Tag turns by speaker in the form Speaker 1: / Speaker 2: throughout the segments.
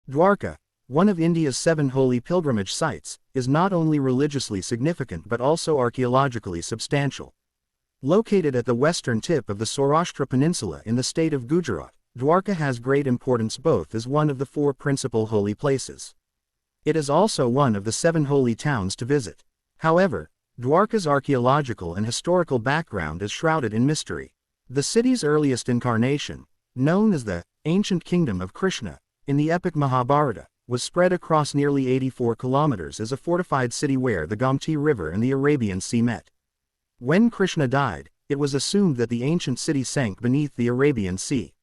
Speaker 1: Dwarka, one of India's 7 holy pilgrimage sites, is not only religiously significant but also archaeologically substantial. Located at the western tip of the Saurashtra Peninsula in the state of Gujarat, Dwarka has great importance both as one of the 4 principal holy places. It is also one of the 7 holy towns to visit. However, Dwarka's archaeological and historical background is shrouded in mystery. The city's earliest incarnation, known as the ancient kingdom of Krishna, in the epic Mahabharata, was spread across nearly 84 kilometers as a fortified city where the Gomti River and the Arabian Sea met. When Krishna died, it was assumed that the ancient city sank beneath the Arabian Sea.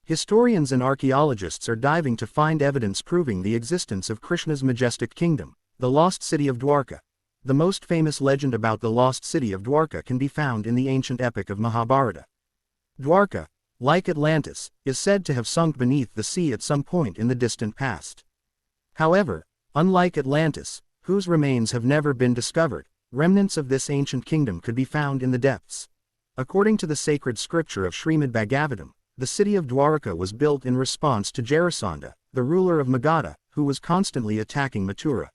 Speaker 1: Historians and archaeologists are diving to find evidence proving the existence of Krishna's majestic kingdom, the lost city of Dwarka. The most famous legend about the lost city of Dwarka can be found in the ancient epic of Mahabharata. Dwarka, like Atlantis, is said to have sunk beneath the sea at some point in the distant past. However, unlike Atlantis, whose remains have never been discovered, remnants of this ancient kingdom could be found in the depths. According to the sacred scripture of Srimad Bhagavatam, the city of Dvaraka was built in response to Jarasandha, the ruler of Magadha, who was constantly attacking Mathura.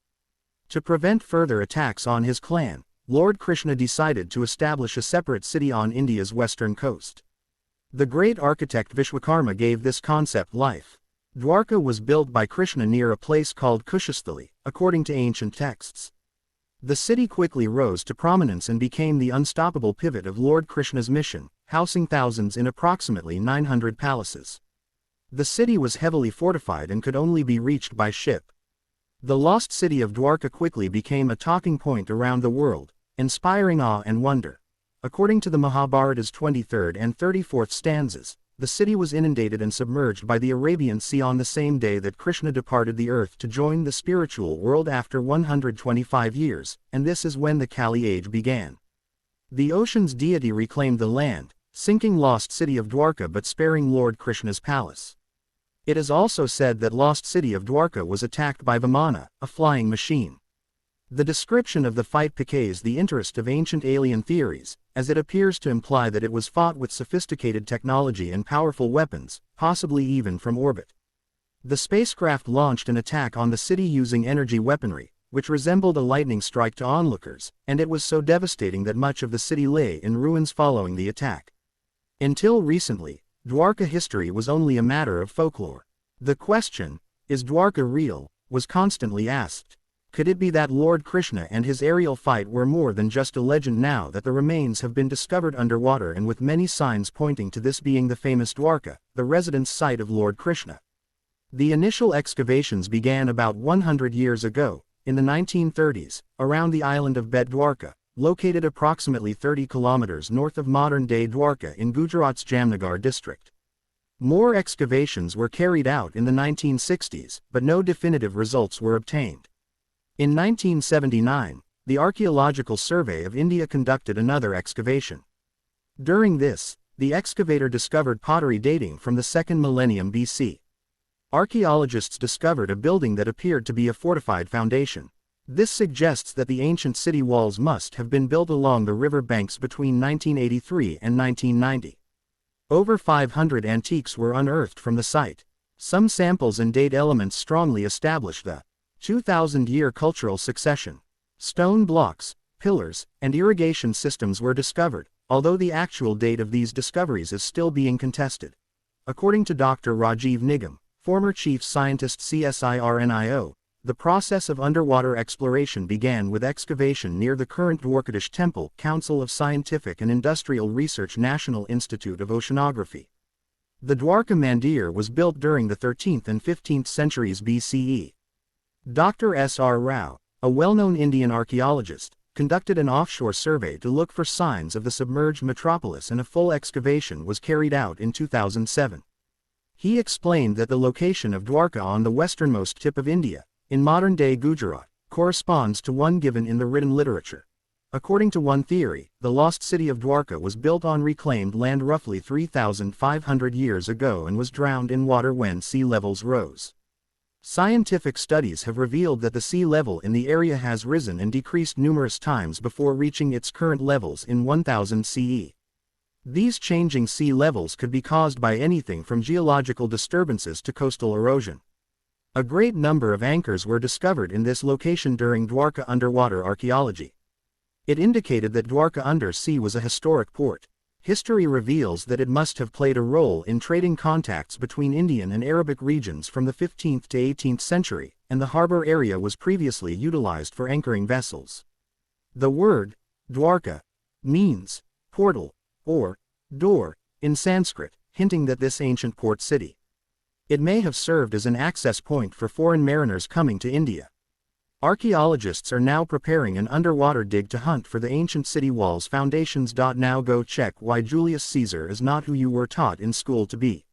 Speaker 1: To prevent further attacks on his clan, Lord Krishna decided to establish a separate city on India's western coast. The great architect Vishwakarma gave this concept life. Dwarka was built by Krishna near a place called Kushasthali, according to ancient texts. The city quickly rose to prominence and became the unstoppable pivot of Lord Krishna's mission, housing thousands in approximately 900 palaces. The city was heavily fortified and could only be reached by ship. The lost city of Dwarka quickly became a talking point around the world, inspiring awe and wonder. According to the Mahabharata's 23rd and 34th stanzas, the city was inundated and submerged by the Arabian Sea on the same day that Krishna departed the earth to join the spiritual world after 125 years, and this is when the Kali age began. The ocean's deity reclaimed the land, sinking lost city of Dwarka but sparing Lord Krishna's palace. It is also said that lost city of Dwarka was attacked by Vimana, a flying machine. The description of the fight piques the interest of ancient alien theories, as it appears to imply that it was fought with sophisticated technology and powerful weapons, possibly even from orbit. The spacecraft launched an attack on the city using energy weaponry, which resembled a lightning strike to onlookers, and it was so devastating that much of the city lay in ruins following the attack. Until recently, Dwarka history was only a matter of folklore. The question, is Dwarka real, was constantly asked. Could it be that Lord Krishna and his aerial fight were more than just a legend now that the remains have been discovered underwater and with many signs pointing to this being the famous Dwarka, the residence site of Lord Krishna? The initial excavations began about 100 years ago, in the 1930s, around the island of Bet Dwarka, located approximately 30 kilometers north of modern-day Dwarka in Gujarat's Jamnagar district. More excavations were carried out in the 1960s, but no definitive results were obtained. In 1979, the Archaeological Survey of India conducted another excavation. During this, the excavator discovered pottery dating from the 2nd millennium BC. Archaeologists discovered a building that appeared to be a fortified foundation. This suggests that the ancient city walls must have been built along the river banks between 1983 and 1990. Over 500 antiques were unearthed from the site. Some samples and date elements strongly establish the 2,000-year cultural succession. Stone blocks, pillars, and irrigation systems were discovered, although the actual date of these discoveries is still being contested. According to Dr. Rajiv Nigam, former chief scientist CSIRNIO, the process of underwater exploration began with excavation near the current Dwarkadish Temple, Council of Scientific and Industrial Research National Institute of Oceanography. The Dwarka Mandir was built during the 13th and 15th centuries BCE. Dr. S.R. Rao, a well-known Indian archaeologist, conducted an offshore survey to look for signs of the submerged metropolis, and a full excavation was carried out in 2007. He explained that the location of Dwarka on the westernmost tip of India, in modern-day Gujarat, corresponds to one given in the written literature. According to one theory, the lost city of Dwarka was built on reclaimed land roughly 3,500 years ago and was drowned in water when sea levels rose. Scientific studies have revealed that the sea level in the area has risen and decreased numerous times before reaching its current levels in 1000 CE. These changing sea levels could be caused by anything from geological disturbances to coastal erosion. A great number of anchors were discovered in this location during Dwarka underwater archaeology. It indicated that Dwarka undersea was a historic port. History reveals that it must have played a role in trading contacts between Indian and Arabic regions from the 15th to 18th century, and the harbor area was previously utilized for anchoring vessels. The word, Dwarka, means portal, or door, in Sanskrit, hinting that this ancient port city. It may have served as an access point for foreign mariners coming to India. Archaeologists are now preparing an underwater dig to hunt for the ancient city walls' foundations. Now go check why Julius Caesar is not who you were taught in school to be.